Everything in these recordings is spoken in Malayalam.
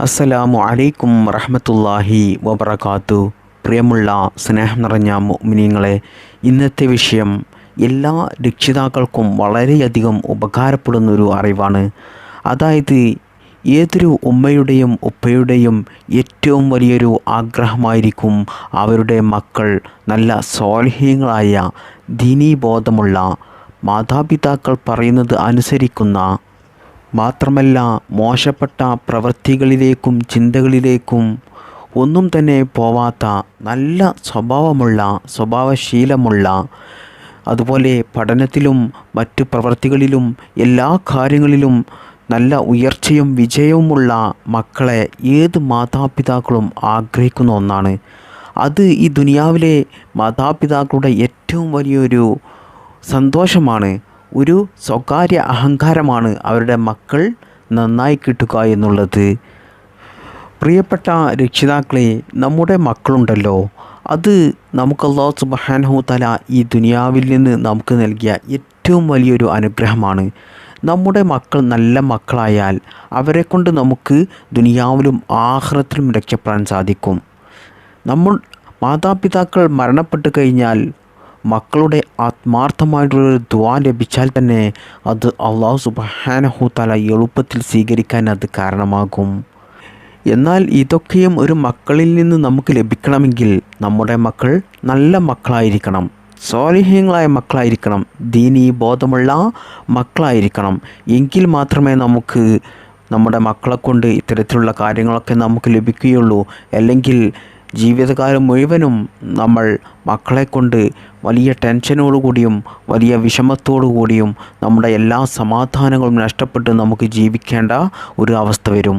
അസ്സലാമു അലൈക്കും റഹ്മത്തുള്ളാഹി വബറകാത്തു. പ്രിയമുള്ള സ്നേഹം നിറഞ്ഞ മുഅ്മിനീങ്ങളെ, ഇന്നത്തെ വിഷയം എല്ലാ രക്ഷിതാക്കൾക്കും വളരെയധികം ഉപകാരപ്പെടുന്നൊരു അറിവാണ്. അതായത് ഏതൊരു ഉമ്മയുടെയും ഉപ്പയുടെയും ഏറ്റവും വലിയൊരു ആഗ്രഹമായിരിക്കും അവരുടെ മക്കൾ നല്ല സ്വാലിഹീങ്ങളായ ദീനീബോധമുള്ള മാതാപിതാക്കൾ പറയുന്നത് അനുസരിക്കുന്ന, മാത്രമല്ല മോശപ്പെട്ട പ്രവൃത്തികളിലേക്കും ചിന്തകളിലേക്കും ഒന്നും തന്നെ പോവാത്ത നല്ല സ്വഭാവശീലമുള്ള, അതുപോലെ പഠനത്തിലും മറ്റു പ്രവൃത്തികളിലും എല്ലാ കാര്യങ്ങളിലും നല്ല ഉയർച്ചയും വിജയവുമുള്ള മക്കളെ ഏത് മാതാപിതാക്കളും ആഗ്രഹിക്കുന്ന ഒന്നാണ്. അത് ഈ ദുനിയാവിലെ മാതാപിതാക്കളുടെ ഏറ്റവും വലിയൊരു സന്തോഷമാണ്. ഒരു സ്വകാര്യ അഹങ്കാരമാണ് അവരുടെ മക്കൾ നന്നായി കിട്ടുക എന്നുള്ളത്. പ്രിയപ്പെട്ട രക്ഷിതാക്കളെ, നമ്മുടെ മക്കളുണ്ടല്ലോ, അത് നമുക്ക് അല്ലാഹു സുബ്ഹാനഹു തആല ഈ ദുനിയാവിൽ നിന്ന് നമുക്ക് നൽകിയ ഏറ്റവും വലിയൊരു അനുഗ്രഹമാണ്. നമ്മുടെ മക്കൾ നല്ല മക്കളായാൽ അവരെക്കൊണ്ട് നമുക്ക് ദുനിയാവിലും ആഖിറത്തിലും രക്ഷപ്പെടാൻ സാധിക്കും. മാതാപിതാക്കൾ മരണപ്പെട്ടു കഴിഞ്ഞാൽ മക്കളുടെ ആത്മാർത്ഥമായിട്ടുള്ളൊരു ദുആ ലഭിച്ചാൽ തന്നെ അത് അല്ലാഹു സുബ്ഹാനഹു തആല എളുപ്പത്തിൽ സ്വീകരിക്കാൻ അത് കാരണമാകും. എന്നാൽ ഇതൊക്കെയും ഒരു മക്കളിൽ നിന്ന് നമുക്ക് ലഭിക്കണമെങ്കിൽ നമ്മുടെ മക്കൾ നല്ല മക്കളായിരിക്കണം, സ്വാലിഹീങ്ങളായ മക്കളായിരിക്കണം, ദീനീ ബോധമുള്ള മക്കളായിരിക്കണം. എങ്കിൽ മാത്രമേ നമുക്ക് നമ്മുടെ മക്കളെ കൊണ്ട് ഇത്തരത്തിലുള്ള കാര്യങ്ങളൊക്കെ നമുക്ക് ലഭിക്കുകയുള്ളൂ. അല്ലെങ്കിൽ ജീവിതകാലം മുഴുവനും നമ്മൾ മക്കളെ കൊണ്ട് വലിയ ടെൻഷനോടുകൂടിയും വലിയ വിഷമത്തോടു കൂടിയും നമ്മുടെ എല്ലാ സമാധാനങ്ങളും നഷ്ടപ്പെട്ട് നമുക്ക് ജീവിക്കേണ്ട ഒരു അവസ്ഥ വരും.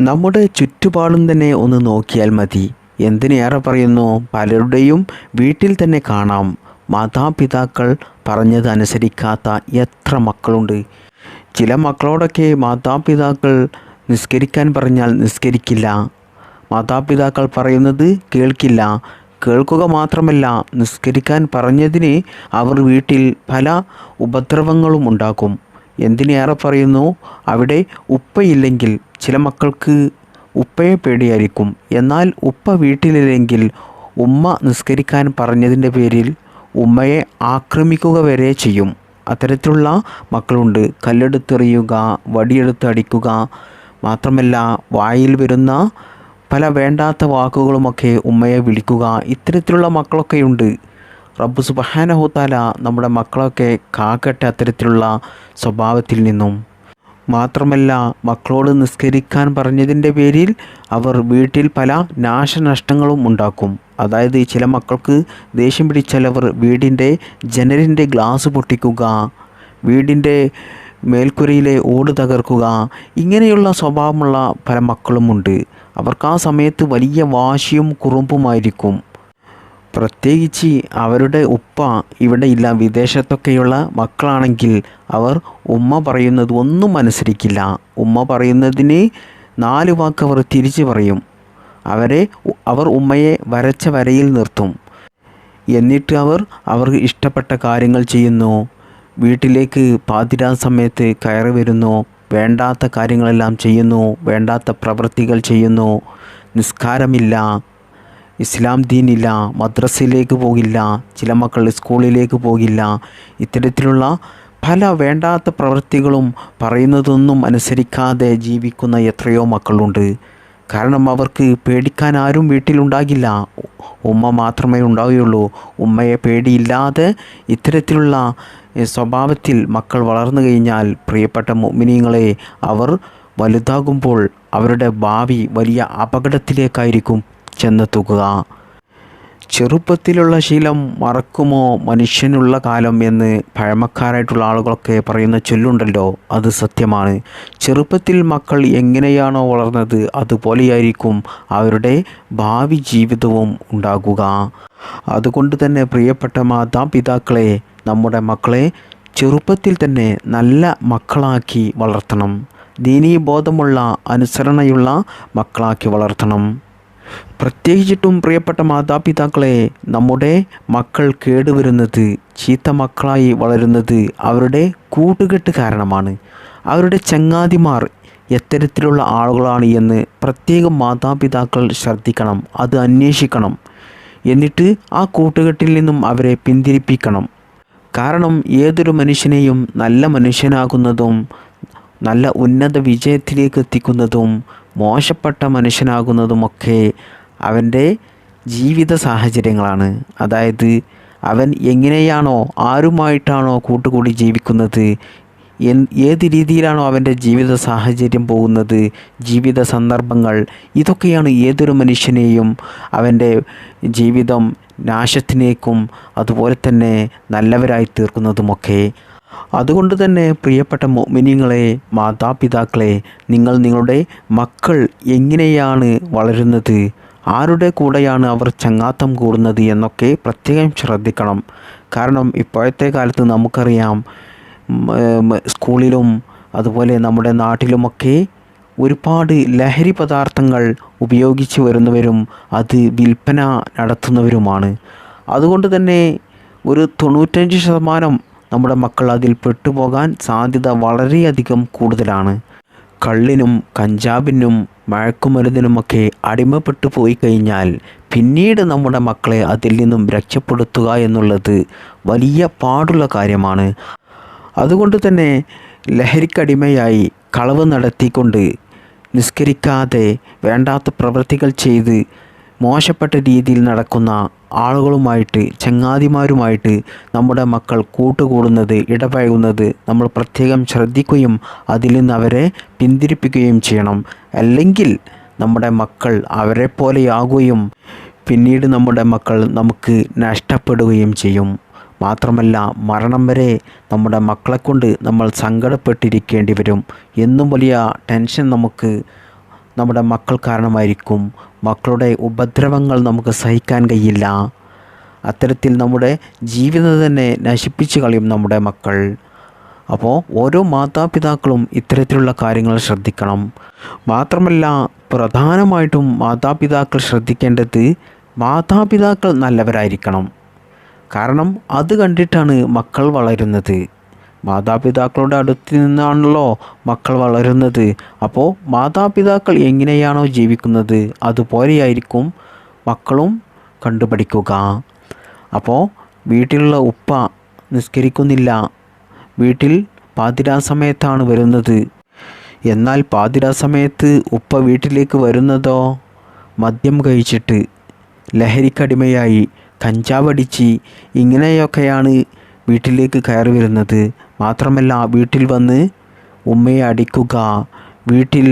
നമ്മുടെ ചുറ്റുപാടും തന്നെ ഒന്ന് നോക്കിയാൽ മതി. എന്തിനേറെ പറയുന്നു, പലരുടെയും വീട്ടിൽ തന്നെ കാണാം മാതാപിതാക്കൾ പറഞ്ഞത് അനുസരിക്കാത്ത എത്ര മക്കളുണ്ട്. ചില മക്കളോടൊക്കെ മാതാപിതാക്കൾ നിസ്കരിക്കാൻ പറഞ്ഞാൽ നിസ്കരിക്കില്ല, മാതാപിതാക്കൾ പറയുന്നത് കേൾക്കില്ല. കേൾക്കുക മാത്രമല്ല, നിസ്കരിക്കാൻ പറഞ്ഞതിന് അവർ വീട്ടിൽ പല ഉപദ്രവങ്ങളും ഉണ്ടാക്കും. എന്തിനേറെ പറയുന്നു, അവിടെ ഉപ്പയില്ലെങ്കിൽ ചില മക്കൾക്ക് ഉപ്പയെ പേടിയായിരിക്കും. എന്നാൽ ഉപ്പ വീട്ടിലില്ലെങ്കിൽ ഉമ്മ നിസ്കരിക്കാൻ പറഞ്ഞതിൻ്റെ പേരിൽ ഉമ്മയെ ആക്രമിക്കുക വരെ ചെയ്യും. അത്തരത്തിലുള്ള മക്കളുണ്ട്. കല്ലെടുത്തെറിയുക, വടിയെടുത്ത് അടിക്കുക, മാത്രമല്ല വായിൽ വരുന്ന പല വേണ്ടാത്ത വാക്കുകളുമൊക്കെ ഉമ്മയെ വിളിക്കുക. ഇത്തരത്തിലുള്ള മക്കളൊക്കെയുണ്ട്. റബ്ബ് സുബ്ഹാനഹു തആല നമ്മുടെ മക്കളൊക്കെ കാക്കട്ടെ അത്തരത്തിലുള്ള സ്വഭാവത്തിൽ നിന്നും. മാത്രമല്ല, മക്കളോട് നിസ്കരിക്കാൻ പറഞ്ഞതിൻ്റെ പേരിൽ അവർ വീട്ടിൽ പല നാശനഷ്ടങ്ങളും ഉണ്ടാക്കും. അതായത് ചില മക്കൾക്ക് ദേഷ്യം പിടിച്ചാൽ അവർ വീടിൻ്റെ ജനലിൻ്റെ ഗ്ലാസ് പൊട്ടിക്കുക, വീടിൻ്റെ മേൽക്കൂരയിലെ ഓട് തകർക്കുക, ഇങ്ങനെയുള്ള സ്വഭാവമുള്ള പല മക്കളുമുണ്ട്. അവർക്ക് ആ സമയത്ത് വലിയ വാശിയും കുറുമ്പുമായിരിക്കും. പ്രത്യേകിച്ച് അവരുടെ ഉപ്പ ഇവിടെ ഇല്ല, വിദേശത്തൊക്കെയുള്ള മക്കളാണെങ്കിൽ അവർ ഉമ്മ പറയുന്നത് ഒന്നും അനുസരിക്കില്ല. ഉമ്മ പറയുന്നതിന് 4 വാക്ക് അവർ തിരിച്ചു പറയും. അവർ ഉമ്മയെ വരച്ച വരയിൽ നിർത്തും. എന്നിട്ട് അവർക്ക് ഇഷ്ടപ്പെട്ട കാര്യങ്ങൾ ചെയ്യുന്നു. വീട്ടിലേക്ക് പാതിരാ സമയത്ത് കയറി വരുന്നു, വേണ്ടാത്ത കാര്യങ്ങളെല്ലാം ചെയ്യുന്നു, വേണ്ടാത്ത പ്രവൃത്തികൾ ചെയ്യുന്നു. നിസ്കാരമില്ല, ഇസ്ലാം ദീനില്ല, മദ്രസയിലേക്ക് പോകില്ല, ചില മക്കൾ സ്കൂളിലേക്ക് പോകില്ല. ഇത്തരത്തിലുള്ള പല വേണ്ടാത്ത പ്രവൃത്തികളും പറയുന്നതൊന്നും അനുസരിക്കാതെ ജീവിക്കുന്ന എത്രയോ മക്കളുണ്ട്. കാരണം അവർക്ക് പേടിക്കാൻ ആരും വീട്ടിലുണ്ടാകില്ല, ഉമ്മ മാത്രമേ ഉണ്ടാവുകയുള്ളൂ. ഉമ്മയെ പേടിയില്ലാതെ ഇത്തരത്തിലുള്ള സ്വഭാവത്തിൽ മക്കൾ വളർന്നു കഴിഞ്ഞാൽ, പ്രിയപ്പെട്ട മുഅ്മിനീങ്ങളെ, അവർ വലുതാകുമ്പോൾ അവരുടെ ഭാവി വലിയ അപകടത്തിലേക്കായിരിക്കും ചെന്നെത്തുക. ചെറുപ്പത്തിലുള്ള ശീലം മറക്കുമോ മനുഷ്യനുള്ള കാലം എന്ന് പഴമക്കാരായിട്ടുള്ള ആളുകളൊക്കെ പറയുന്ന ചൊല്ലുണ്ടല്ലോ, അത് സത്യമാണ്. ചെറുപ്പത്തിൽ മക്കൾ എങ്ങനെയാണോ വളർന്നത് അതുപോലെയായിരിക്കും അവരുടെ ഭാവി ജീവിതവും ഉണ്ടാകുക. അതുകൊണ്ട് തന്നെ പ്രിയപ്പെട്ട മാതാപിതാക്കളെ, നമ്മുടെ മക്കളെ ചെറുപ്പത്തിൽ തന്നെ നല്ല മക്കളാക്കി വളർത്തണം. ദീനീ ബോധമുള്ള അനുസരണയുള്ള മക്കളാക്കി വളർത്തണം. പ്രത്യേകിച്ചിട്ടും പ്രിയപ്പെട്ട മാതാപിതാക്കളെ, നമ്മുടെ മക്കൾ കേടുവരുന്നത്, ചീത്ത മക്കളായി വളരുന്നത് അവരുടെ കൂട്ടുകെട്ട് കാരണമാണ്. അവരുടെ ചങ്ങാതിമാർ എത്തരത്തിലുള്ള ആളുകളാണ് എന്ന് പ്രത്യേകം മാതാപിതാക്കൾ ശ്രദ്ധിക്കണം, അത് അന്വേഷിക്കണം. എന്നിട്ട് ആ കൂട്ടുകെട്ടിൽ നിന്നും അവരെ പിന്തിരിപ്പിക്കണം. കാരണം ഏതൊരു മനുഷ്യനെയും നല്ല മനുഷ്യനാകുന്നതും നല്ല ഉന്നത വിജയത്തിലേക്ക് എത്തിക്കുന്നതും മോശപ്പെട്ട മനുഷ്യനാകുന്നതുമൊക്കെ അവൻ്റെ ജീവിത സാഹചര്യങ്ങളാണ്. അതായത് അവൻ എങ്ങനെയാണോ ആരുമായിട്ടാണോ കൂട്ടുകൂടി ജീവിക്കുന്നത്, ഏത് രീതിയിലാണോ അവൻ്റെ ജീവിത സാഹചര്യം പോകുന്നത്, ജീവിത സന്ദർഭങ്ങൾ, ഇതൊക്കെയാണ് ഏതൊരു മനുഷ്യനെയും അവൻ്റെ ജീവിതം നാശത്തിലേക്കും അതുപോലെ തന്നെ നല്ലവരായി തീർക്കുന്നതുമൊക്കെ. അതുകൊണ്ട് തന്നെ പ്രിയപ്പെട്ട മുഅ്മിനീങ്ങളെ, മാതാപിതാക്കളെ, നിങ്ങൾ നിങ്ങളുടെ മക്കൾ എങ്ങനെയാണ് വളരുന്നത്, ആരുടെ കൂടെയാണ് അവർ ചങ്ങാത്തം കൂടുന്നത് എന്നൊക്കെ പ്രത്യേകം ശ്രദ്ധിക്കണം. കാരണം ഇപ്പോഴത്തെ കാലത്ത് നമുക്കറിയാം, സ്കൂളിലും അതുപോലെ നമ്മുടെ നാട്ടിലുമൊക്കെ ഒരുപാട് ലഹരി പദാർത്ഥങ്ങൾ ഉപയോഗിച്ച് വരുന്നവരും അത് വിൽപ്പന നടത്തുന്നവരുമാണ്. അതുകൊണ്ട് തന്നെ ഒരു 95% നമ്മുടെ മക്കൾ അതിൽ പെട്ടുപോകാൻ സാധ്യത വളരെയധികം കൂടുതലാണ്. കള്ളിനും കഞ്ചാവിനും മയക്കുമരുന്നിനുമൊക്കെ അടിമപ്പെട്ടു പോയി കഴിഞ്ഞാൽ പിന്നീട് നമ്മുടെ മക്കളെ അതിൽ നിന്നും രക്ഷപ്പെടുത്തുക എന്നുള്ളത് വലിയ പാടുള്ള കാര്യമാണ്. അതുകൊണ്ട് തന്നെ ലഹരിക്കടിമയായി കളവ് നടത്തിക്കൊണ്ട് നിസ്കരിക്കാതെ വേണ്ടാത്ത പ്രവൃത്തികൾ ചെയ്ത് മോശപ്പെട്ട രീതിയിൽ നടക്കുന്ന ആളുകളുമായിട്ട്, ചങ്ങാതിമാരുമായിട്ട് നമ്മുടെ മക്കൾ കൂട്ടുകൂടുന്നത്, ഇടപഴകുന്നത് നമ്മൾ പ്രത്യേകം ശ്രദ്ധിക്കുകയും അതിൽ നിന്ന് അവരെ പിന്തിരിപ്പിക്കുകയും ചെയ്യണം. അല്ലെങ്കിൽ നമ്മുടെ മക്കൾ അവരെ പോലെയാകുകയും പിന്നീട് നമ്മുടെ മക്കൾ നമുക്ക് നഷ്ടപ്പെടുകയും ചെയ്യും. മാത്രമല്ല മരണം വരെ നമ്മുടെ മക്കളെക്കൊണ്ട് നമ്മൾ സങ്കടപ്പെട്ടിരിക്കേണ്ടി വരും. എന്നും വലിയ ടെൻഷൻ നമുക്ക് നമ്മുടെ മക്കൾ കാരണമായിരിക്കും. മക്കളുടെ ഉപദ്രവങ്ങൾ നമുക്ക് സഹിക്കാൻ കഴിയില്ല. അത്തരത്തിൽ നമ്മുടെ ജീവിതം തന്നെ നശിപ്പിച്ച് കളയും നമ്മുടെ മക്കൾ. അപ്പോൾ ഓരോ മാതാപിതാക്കളും ഇത്തരത്തിലുള്ള കാര്യങ്ങൾ ശ്രദ്ധിക്കണം. മാത്രമല്ല പ്രധാനമായിട്ടും മാതാപിതാക്കൾ ശ്രദ്ധിക്കേണ്ടത്, മാതാപിതാക്കൾ നല്ലവരായിരിക്കണം. കാരണം അത് കണ്ടിട്ടാണ് മക്കൾ വളരുന്നത്. മാതാപിതാക്കളുടെ അടുത്ത് നിന്നാണല്ലോ മക്കൾ വളരുന്നത്. അപ്പോൾ മാതാപിതാക്കൾ എങ്ങനെയാണോ ജീവിക്കുന്നത് അതുപോലെയായിരിക്കും മക്കളും കണ്ടുപഠിക്കുക. അപ്പോൾ വീട്ടിലുള്ള ഉപ്പ നിസ്കരിക്കുന്നില്ല, വീട്ടിൽ പാതിരാ സമയത്താണ് വരുന്നത്. എന്നാൽ പാതിരാ സമയത്ത് ഉപ്പ വീട്ടിലേക്ക് വരുന്നതോ മദ്യം കഴിച്ചിട്ട്, ലഹരിക്കടിമയായി, കഞ്ചാവടിച്ച്, ഇങ്ങനെയൊക്കെയാണ് വീട്ടിലേക്ക് കയറി വരുന്നത്. മാത്രമല്ല വീട്ടിൽ വന്ന് ഉമ്മയെ അടിക്കുക, വീട്ടിൽ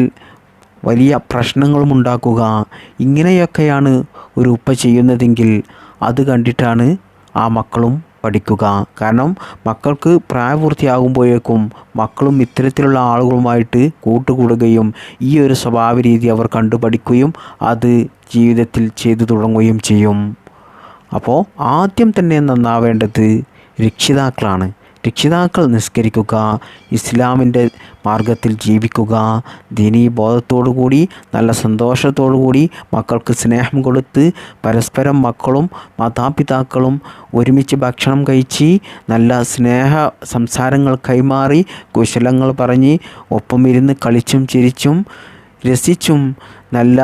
വലിയ പ്രശ്നങ്ങളും ഉണ്ടാക്കുക, ഇങ്ങനെയൊക്കെയാണ് ഒരു ഉപ്പ ചെയ്യുന്നതെങ്കിൽ അത് കണ്ടിട്ടാണ് ആ മക്കളും പഠിക്കുക. കാരണം മക്കൾക്ക് പ്രായപൂർത്തിയാകുമ്പോഴേക്കും മക്കളും ഇത്തരത്തിലുള്ള ആളുകളുമായിട്ട് കൂട്ടുകൂടുകയും ഈ ഒരു സ്വഭാവ രീതി അവർ കണ്ടുപഠിക്കുകയും അത് ജീവിതത്തിൽ ചെയ്തു തുടങ്ങുകയും ചെയ്യും. അപ്പോൾ ആദ്യം തന്നെ നന്നാവേണ്ടത് രക്ഷിതാക്കളാണ്. രക്ഷിതാക്കൾ നിസ്കരിക്കുക, ഇസ്ലാമിൻ്റെ മാർഗത്തിൽ ജീവിക്കുക, ദീനീ ബോധത്തോടു കൂടി നല്ല സന്തോഷത്തോടു കൂടി മക്കൾക്ക് സ്നേഹം കൊടുത്ത് പരസ്പരം മക്കളും മാതാപിതാക്കളും ഒരുമിച്ച് ഭക്ഷണം കഴിച്ച് നല്ല സ്നേഹ സംസാരങ്ങൾ കൈമാറി കുശലങ്ങൾ പറഞ്ഞ് ഒപ്പം ഇരുന്ന് കളിച്ചും ചിരിച്ചും രസിച്ചും നല്ല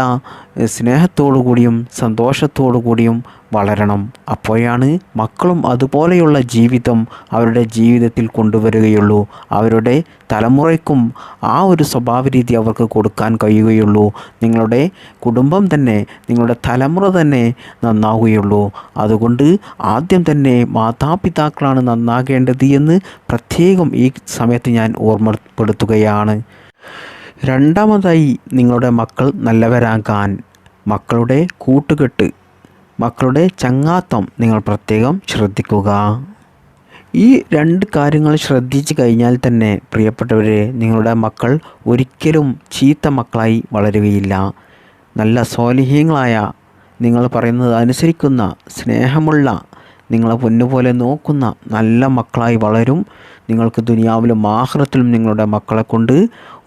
സ്നേഹത്തോടു കൂടിയും സന്തോഷത്തോടു കൂടിയും വളരണം. അപ്പോഴാണ് മക്കളും അതുപോലെയുള്ള ജീവിതം അവരുടെ ജീവിതത്തിൽ കൊണ്ടുവരികയുള്ളൂ. അവരുടെ തലമുറയ്ക്കും ആ ഒരു സ്വഭാവ രീതി അവർക്ക് കൊടുക്കാൻ കഴിയുകയുള്ളൂ. നിങ്ങളുടെ കുടുംബം തന്നെ, നിങ്ങളുടെ തലമുറ തന്നെ നന്നാവുകയുള്ളൂ. അതുകൊണ്ട് ആദ്യം തന്നെ മാതാപിതാക്കളാണ് നന്നാകേണ്ടത് എന്ന് പ്രത്യേകം ഈ സമയത്ത് ഞാൻ ഓർമ്മപ്പെടുത്തുകയാണ്. രണ്ടാമതായി, നിങ്ങളുടെ മക്കൾ നല്ലവരാകാൻ മക്കളുടെ കൂട്ടുകെട്ട്, മക്കളുടെ ചങ്ങാത്തം നിങ്ങൾ പ്രത്യേകം ശ്രദ്ധിക്കുക. ഈ രണ്ട് കാര്യങ്ങൾ ശ്രദ്ധിച്ചു കഴിഞ്ഞാൽ തന്നെ പ്രിയപ്പെട്ടവരെ, നിങ്ങളുടെ മക്കൾ ഒരിക്കലും ചീത്ത മക്കളായി വളരുകയില്ല. നല്ല സ്വാലിഹീങ്ങളായ, നിങ്ങൾ പറയുന്നത് അനുസരിക്കുന്ന, സ്നേഹമുള്ള, നിങ്ങളെ പൊന്നുപോലെ നോക്കുന്ന നല്ല മക്കളായി വളരും. നിങ്ങൾക്ക് ദുനിയാവിലും ആഖിറത്തിലും നിങ്ങളുടെ മക്കളെ കൊണ്ട്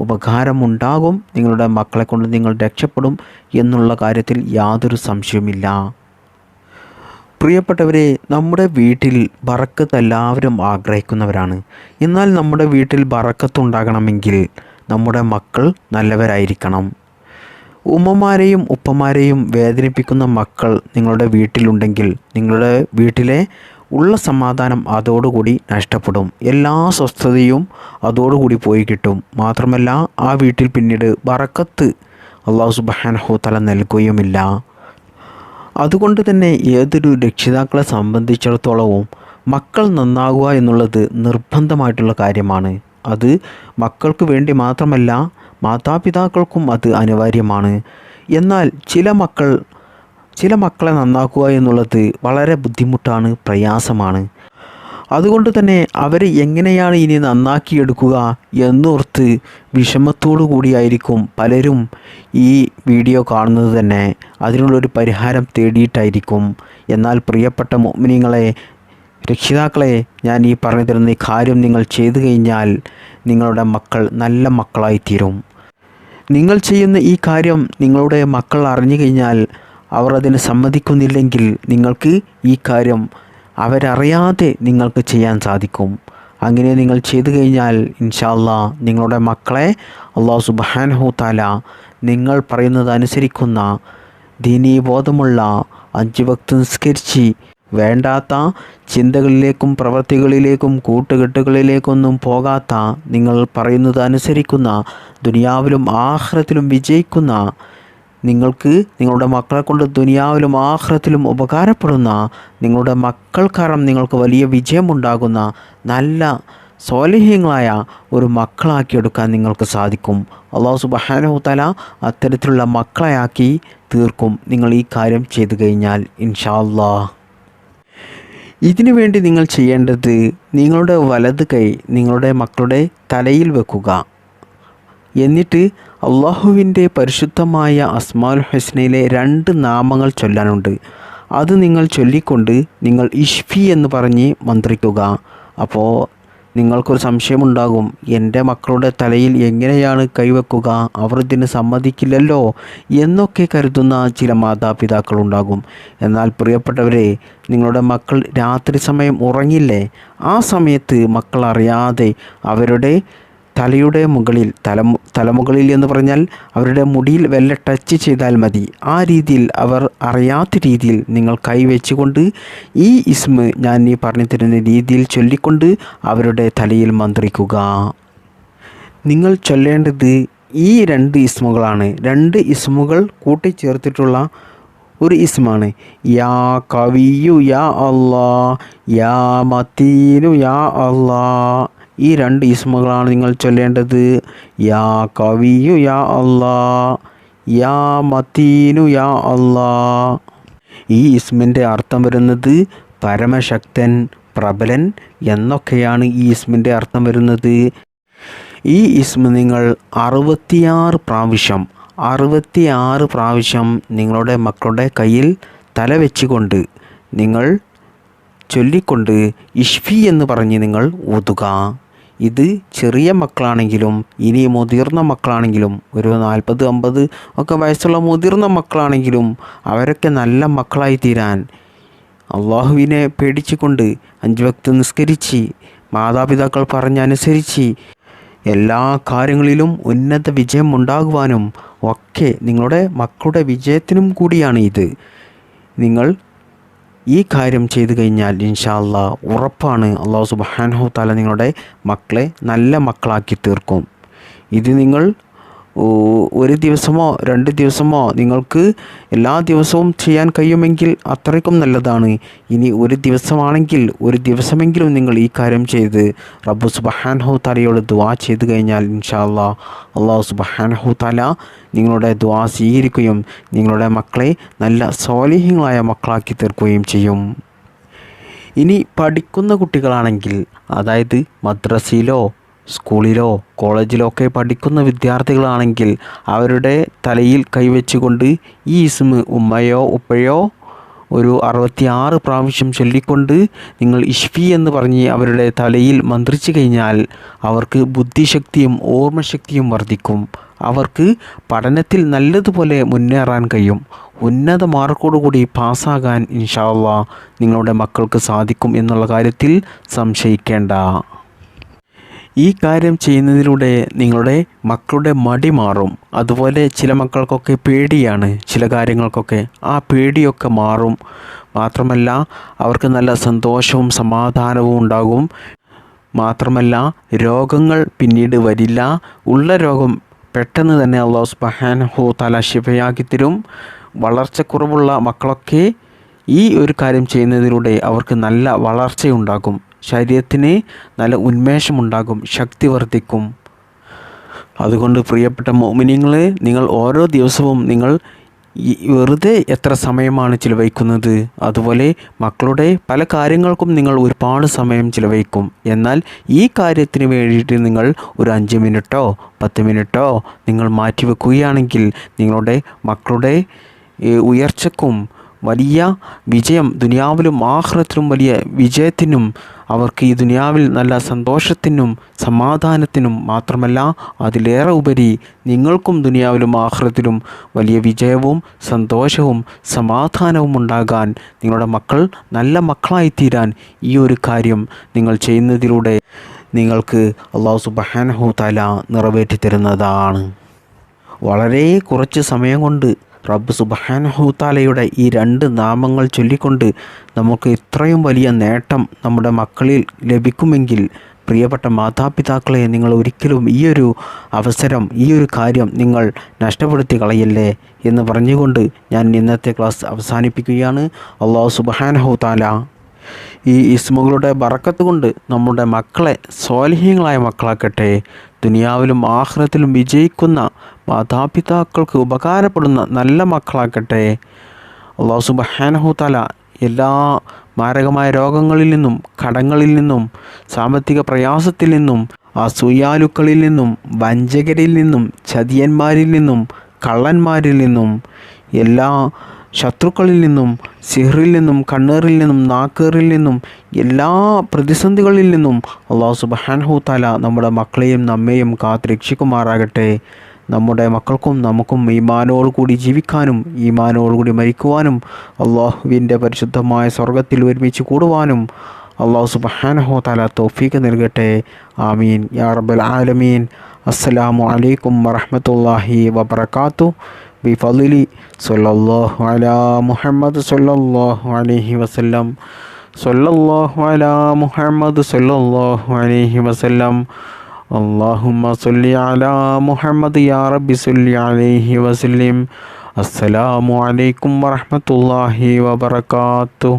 ഉപകാരമുണ്ടാകും. നിങ്ങളുടെ മക്കളെ കൊണ്ട് നിങ്ങൾ രക്ഷപ്പെടും എന്നുള്ള കാര്യത്തിൽ യാതൊരു സംശയവുമില്ല. പ്രിയപ്പെട്ടവരെ, നമ്മുടെ വീട്ടിൽ ബറക്കത്ത് എല്ലാവരും ആഗ്രഹിക്കുന്നവരാണ്. എന്നാൽ നമ്മുടെ വീട്ടിൽ ബറക്കത്ത് ഉണ്ടാകണമെങ്കിൽ നമ്മുടെ മക്കൾ നല്ലവരായിരിക്കണം. ഉമ്മമാരെയും ഉപ്പമാരെയും വേദനിപ്പിക്കുന്ന മക്കൾ നിങ്ങളുടെ വീട്ടിലുണ്ടെങ്കിൽ നിങ്ങളുടെ വീട്ടിലെ ഉള്ള സമാധാനം അതോടുകൂടി നഷ്ടപ്പെടും. എല്ലാ സ്വസ്ഥതയും അതോടുകൂടി പോയി കിട്ടും. മാത്രമല്ല ആ വീട്ടിൽ പിന്നീട് ബറക്കത്ത് അല്ലാഹു സുബ്ഹാനഹു തആല നൽകുകയുമില്ല. അതുകൊണ്ട് തന്നെ ഏതൊരു രക്ഷിതാക്കളെ സംബന്ധിച്ചിടത്തോളവും മക്കൾ നന്നാകുക എന്നുള്ളത് നിർബന്ധമായിട്ടുള്ള കാര്യമാണ്. അത് മക്കൾക്ക് വേണ്ടി മാത്രമല്ല, മാതാപിതാക്കൾക്കും അത് അനിവാര്യമാണ്. എന്നാൽ ചില മക്കളെ നന്നാക്കുക എന്നുള്ളത് വളരെ ബുദ്ധിമുട്ടാണ്, പ്രയാസമാണ്. അതുകൊണ്ട് തന്നെ അവരെ എങ്ങനെയാണ് ഇനി നന്നാക്കിയെടുക്കുക എന്നോർത്ത് വിഷമത്തോടു കൂടിയായിരിക്കും പലരും ഈ വീഡിയോ കാണുന്നത് തന്നെ. അതിനുള്ളൊരു പരിഹാരം തേടിയിട്ടായിരിക്കും. എന്നാൽ പ്രിയപ്പെട്ട മുഅ്മിനീങ്ങളെ, രക്ഷിതാക്കളെ, ഞാൻ ഈ പറഞ്ഞു തരുന്ന ഈ കാര്യം നിങ്ങൾ ചെയ്തു കഴിഞ്ഞാൽ നിങ്ങളുടെ മക്കൾ നല്ല മക്കളായിത്തീരും. നിങ്ങൾ ചെയ്യുന്ന ഈ കാര്യം നിങ്ങളുടെ മക്കൾ അറിഞ്ഞു കഴിഞ്ഞാൽ അവർ അതിന് സമ്മതിക്കുന്നില്ലെങ്കിൽ നിങ്ങൾക്ക് ഈ കാര്യം അവരറിയാതെ നിങ്ങൾക്ക് ചെയ്യാൻ സാധിക്കും. അങ്ങനെ നിങ്ങൾ ചെയ്തു കഴിഞ്ഞാൽ ഇൻഷാ അല്ലാഹ് നിങ്ങളുടെ മക്കളെ അല്ലാഹു സുബ്ഹാനഹു തആല നിങ്ങൾ പറയുന്നത് അനുസരിക്കുന്ന ദീനീ ബോധമുള്ള 5 വക്ത് നിസ്കരിച്ച് വേണ്ടാത്ത ചിന്തകളിലേക്കും പ്രവൃത്തികളിലേക്കും കൂട്ടുകെട്ടുകളിലേക്കൊന്നും പോകാത്ത, നിങ്ങൾ പറയുന്നത് അനുസരിക്കുന്ന, ദുനിയാവിലും ആഖിറത്തിലും വിജയിക്കുന്ന, നിങ്ങൾക്ക് നിങ്ങളുടെ മക്കളെ കൊണ്ട് ദുനിയാവിലും ആഖിറത്തിലും ഉപകാരപ്പെടുന്ന, നിങ്ങളുടെ മക്കൾ കാരണം നിങ്ങൾക്ക് വലിയ വിജയമുണ്ടാകുന്ന നല്ല സ്വാലിഹീങ്ങളായ ഒരു മക്കളാക്കിയെടുക്കാൻ നിങ്ങൾക്ക് സാധിക്കും. അല്ലാഹു സുബ്ഹാനഹു തആല അത്തരത്തിലുള്ള മക്കളെയാക്കി തീർക്കും നിങ്ങൾ ഈ കാര്യം ചെയ്തു കഴിഞ്ഞാൽ ഇൻഷാ അല്ലാഹ്. ഇതിനു വേണ്ടി നിങ്ങൾ ചെയ്യേണ്ടത്, നിങ്ങളുടെ വലത് കൈ നിങ്ങളുടെ മക്കളുടെ തലയിൽ വെക്കുക. എന്നിട്ട് അള്ളാഹുവിൻ്റെ പരിശുദ്ധമായ അസ്മാഉൽ ഹുസ്നയിലെ 2 നാമങ്ങൾ ചൊല്ലാനുണ്ട്. അത് നിങ്ങൾ ചൊല്ലിക്കൊണ്ട് നിങ്ങൾ ഇഷ്ഫി എന്ന് പറഞ്ഞ് മന്ത്രിക്കുക. അപ്പോൾ നിങ്ങൾക്കൊരു സംശയമുണ്ടാകും, എൻ്റെ മക്കളുടെ തലയിൽ എങ്ങനെയാണ് കൈവെക്കുക, അവർ ഇതിന് സമ്മതിക്കില്ലല്ലോ എന്നൊക്കെ കരുതുന്ന ചില മാതാപിതാക്കളുണ്ടാകും. എന്നാൽ പ്രിയപ്പെട്ടവരെ, നിങ്ങളുടെ മക്കൾ രാത്രി സമയം ഉറങ്ങില്ലേ, ആ സമയത്ത് മക്കൾ അറിയാതെ അവരുടെ തലയുടെ മുകളിൽ, തലമുകളിൽ എന്ന് പറഞ്ഞാൽ അവരുടെ മുടിയിൽ വല്ല ടച്ച് ചെയ്താൽ മതി. ആ രീതിയിൽ അവർ അറിയാത്ത രീതിയിൽ നിങ്ങൾ കൈവച്ചുകൊണ്ട് ഈ ഇസ്മ ഞാൻ ഈ പറഞ്ഞു തരുന്ന രീതിയിൽ ചൊല്ലിക്കൊണ്ട് അവരുടെ തലയിൽ മന്ത്രിക്കുക. നിങ്ങൾ ചൊല്ലേണ്ടത് ഈ 2 ഇസ്മുകളാണ്. 2 ഇസ്മുകൾ കൂട്ടിച്ചേർത്തിട്ടുള്ള ഒരു ഇസ്മാണ്. യാ കവിയു യാ അല്ലാ, യാ മതീനു യാ അല്ലാ. ഈ 2 ഇസ്മുകളാണ് നിങ്ങൾ ചൊല്ലേണ്ടത്. യാ കവിയു യാ അല്ലാ, യാ മതീനു യാ അല്ലാ. ഈ ഇസ്മിൻ്റെ അർത്ഥം വരുന്നത് പരമശക്തൻ, പ്രബലൻ എന്നൊക്കെയാണ് ഈ ഇസ്മിൻ്റെ അർത്ഥം വരുന്നത്. ഈ ഇസ്മ നിങ്ങൾ 66 പ്രാവശ്യം നിങ്ങളുടെ മക്കളുടെ കയ്യിൽ തല വെച്ചുകൊണ്ട് നിങ്ങൾ ചൊല്ലിക്കൊണ്ട് ഇഷ്ഫി എന്ന് പറഞ്ഞ് നിങ്ങൾ ഓതുക. ഇത് ചെറിയ മക്കളാണെങ്കിലും ഇനി മുതിർന്ന മക്കളാണെങ്കിലും ഒരു 40-50 ഒക്കെ വയസ്സുള്ള മുതിർന്ന മക്കളാണെങ്കിലും അവരൊക്കെ നല്ല മക്കളായി തീരാൻ അള്ളാഹുവിനെ പേടിച്ചുകൊണ്ട് 5 വക്ത് നിസ്കരിച്ച് മാതാപിതാക്കൾ പറഞ്ഞനുസരിച്ച് എല്ലാ കാര്യങ്ങളിലും ഉന്നത വിജയം ഉണ്ടാകുവാനും ഒക്കെ നിങ്ങളുടെ മക്കളുടെ വിജയത്തിനും കൂടിയാണ് ഇത്. നിങ്ങൾ ഈ കാര്യം ചെയ്തു കഴിഞ്ഞാൽ ഇൻഷാ അല്ലാഹ് ഉറപ്പാണ് അല്ലാഹു സുബ്ഹാനഹു തആല നിങ്ങളുടെ മക്കളെ നല്ല മക്കളാക്കി തീർക്കും. ഇത് നിങ്ങൾ ഒരു ദിവസമോ 2 ദിവസമോ നിങ്ങൾക്ക് എല്ലാ ദിവസവും ചെയ്യാൻ കഴിയുമെങ്കിൽ അത്രയ്ക്കും നല്ലതാണ്. ഇനി ഒരു ദിവസമാണെങ്കിൽ ഒരു ദിവസമെങ്കിലും നിങ്ങൾ ഈ കാര്യം ചെയ്ത് റബ്ബ് സുബ്ഹാനഹു തആലയോട് ദുആ ചെയ്തു കഴിഞ്ഞാൽ ഇൻഷാ അല്ലാഹ് അല്ലാഹു സുബ്ഹാനഹു തആല നിങ്ങളുടെ ദുആ സ്വീകരിക്കുകയും നിങ്ങളുടെ മക്കളെ നല്ല സ്വാലിഹീങ്ങളായ മക്കളാക്കി തീർക്കുകയും ചെയ്യും. ഇനി പഠിക്കുന്ന കുട്ടികളാണെങ്കിൽ, അതായത് മദ്രസയിലോ സ്കൂളിലോ കോളേജിലോ ഒക്കെ പഠിക്കുന്ന വിദ്യാർത്ഥികളാണെങ്കിൽ അവരുടെ തലയിൽ കൈവച്ചുകൊണ്ട് ഈ ഇസ്മ ഉമ്മയോ ഉപ്പയോ ഒരു 66 പ്രാവശ്യം ചൊല്ലിക്കൊണ്ട് നിങ്ങൾ ഇഷ്ഫി എന്ന് പറഞ്ഞ് അവരുടെ തലയിൽ മന്ത്രിച്ചു കഴിഞ്ഞാൽ അവർക്ക് ബുദ്ധിശക്തിയും ഓർമ്മശക്തിയും വർദ്ധിക്കും. അവർക്ക് പഠനത്തിൽ നല്ലതുപോലെ മുന്നേറാൻ കഴിയും. ഉന്നത മാർക്കോടുകൂടി പാസ്സാകാൻ ഇൻഷാ അല്ലാഹ് നിങ്ങളുടെ മക്കൾക്ക് സാധിക്കും എന്നുള്ള കാര്യത്തിൽ സംശയിക്കേണ്ട. ഈ കാര്യം ചെയ്യുന്നതിലൂടെ നിങ്ങളുടെ മക്കളുടെ മടി മാറും. അതുപോലെ ചില മക്കൾക്കൊക്കെ പേടിയാണ് ചില കാര്യങ്ങൾക്കൊക്കെ, ആ പേടിയൊക്കെ മാറും. മാത്രമല്ല അവർക്ക് നല്ല സന്തോഷവും സമാധാനവും ഉണ്ടാകും. മാത്രമല്ല രോഗങ്ങൾ പിന്നീട് വരില്ല. ഉള്ള രോഗം പെട്ടെന്ന് തന്നെ അല്ലാഹു സുബ്ഹാനഹു തആല ശിഫയാക്കി തരും. വളർച്ചക്കുറവുള്ള മക്കളൊക്കെ ഈ ഒരു കാര്യം ചെയ്യുന്നതിലൂടെ അവർക്ക് നല്ല വളർച്ചയുണ്ടാകും. ശരീരത്തിന് നല്ല ഉന്മേഷമുണ്ടാകും, ശക്തി വർദ്ധിക്കും. അതുകൊണ്ട് പ്രിയപ്പെട്ട മുഅ്മിനീങ്ങളെ, നിങ്ങൾ ഓരോ ദിവസവും നിങ്ങൾ വെറുതെ എത്ര സമയമാണ് ചിലവഴിക്കുന്നത്, അതുപോലെ മക്കളുടെ പല കാര്യങ്ങൾക്കും നിങ്ങൾ ഒരുപാട് സമയം ചിലവഴിക്കും. എന്നാൽ ഈ കാര്യത്തിന് വേണ്ടിയിട്ട് നിങ്ങൾ ഒരു 5 മിനിറ്റോ 10 മിനിറ്റോ നിങ്ങൾ മാറ്റിവെക്കുകയാണെങ്കിൽ നിങ്ങളുടെ മക്കളുടെ ഉയർച്ചക്കും വലിയ വിജയം, ദുനിയാവിലും ആഖിറത്തിലും വലിയ വിജയത്തിനും, അവർക്ക് ഈ ദുനിയാവിൽ നല്ല സന്തോഷത്തിനും സമാധാനത്തിനും, മാത്രമല്ല അതിലേറെ ഉപരി നിങ്ങൾക്കും ദുനിയാവിലും ആഖിറത്തിലും വലിയ വിജയവും സന്തോഷവും സമാധാനവും ഉണ്ടാകാൻ, നിങ്ങളുടെ മക്കൾ നല്ല മക്കളായിത്തീരാൻ ഈ ഒരു കാര്യം നിങ്ങൾ ചെയ്യുന്നതിലൂടെ നിങ്ങൾക്ക് അല്ലാഹു സുബ്ഹാനഹു തആല നിറവേറ്റി തരുന്നതാണ്. വളരെ കുറച്ച് സമയം കൊണ്ട് റബ്ബ് സുബ്ഹാനഹു തആലയുടെ ഈ 2 നാമങ്ങൾ ചൊല്ലിക്കൊണ്ട് നമുക്ക് ഇത്രയും വലിയ നേട്ടം നമ്മുടെ മക്കളിൽ ലഭിക്കുമെങ്കിൽ, പ്രിയപ്പെട്ട മാതാപിതാക്കളെ, നിങ്ങൾ ഒരിക്കലും ഈ ഒരു അവസരം, ഈ ഒരു കാര്യം നിങ്ങൾ നഷ്ടപ്പെടുത്തി കളയല്ലേ എന്ന് പറഞ്ഞുകൊണ്ട് ഞാൻ ഇന്നത്തെ ക്ലാസ് അവസാനിപ്പിക്കുകയാണ്. അല്ലാഹു സുബ്ഹാനഹു തആല ഈ ഇസ്മുകളുടെ ബറക്കത്ത് കൊണ്ട് നമ്മുടെ മക്കളെ സ്വാലിഹീങ്ങളായ മക്കളാക്കട്ടെ. ദുനിയാവിലും ആഖിറത്തിലും വിജയിക്കുന്ന, മാതാപിതാക്കൾക്ക് ഉപകാരപ്പെടുന്ന നല്ല മക്കളാക്കട്ടെ. അല്ലാഹു സുബ്ഹാനഹു തആല എല്ലാ മാരകമായ രോഗങ്ങളിൽ നിന്നും, കടങ്ങളിൽ നിന്നും, സാമ്പത്തിക പ്രയാസത്തിൽ നിന്നും, അസൂയാലുക്കളിൽ നിന്നും, വഞ്ചകരിൽ നിന്നും, ചതിയന്മാരിൽ നിന്നും, കള്ളന്മാരിൽ നിന്നും, എല്ലാ ശത്രുക്കളിൽ നിന്നും, സിഹ്റിൽ നിന്നും, കണ്ണേറിൽ നിന്നും, നാക്കേറിൽ നിന്നും, എല്ലാ പ്രതിസന്ധികളിൽ നിന്നും അല്ലാഹു സുബ്ഹാനഹു തആല നമ്മുടെ മക്കളെയും നമ്മെയും കാത്ത് രക്ഷിക്കുമാറാകട്ടെ. നമ്മുടെ മക്കൾക്കും നമുക്കും ഈമാനോടുകൂടി ജീവിക്കാനും ഈമാനോടുകൂടി മരിക്കുവാനും അല്ലാഹുവിൻ്റെ പരിശുദ്ധമായ സ്വർഗത്തിൽ ഒരുമിച്ച് കൂടുവാനും അല്ലാഹു സുബ്ഹാനഹു തആല തൗഫീഖ് നൽകട്ടെ. ആമീൻ യാ റബ്ബൽ ആലമീൻ. അസ്സലാമു അലൈക്കും വറഹ്മത്തുള്ളാഹി വബറകാതുഹു. ബിഫളിലി സ്വല്ലല്ലാഹു അലാ മുഹമ്മദ് സ്വല്ലല്ലാഹു അലൈഹി വസല്ലം. സ്വല്ലല്ലാഹു അലാ മുഹമ്മദ് സ്വല്ലല്ലാഹു അലൈഹി വസല്ലം. അല്ലാഹുമ്മ സ്വല്ലി അലാ മുഹമ്മദ് യാ റബ്ബി സ്വല്ലി അലൈഹി വസല്ലം. അസ്സലാമു അലൈക്കും വറഹ്മത്തുള്ളാഹി വബറകാതുഹു.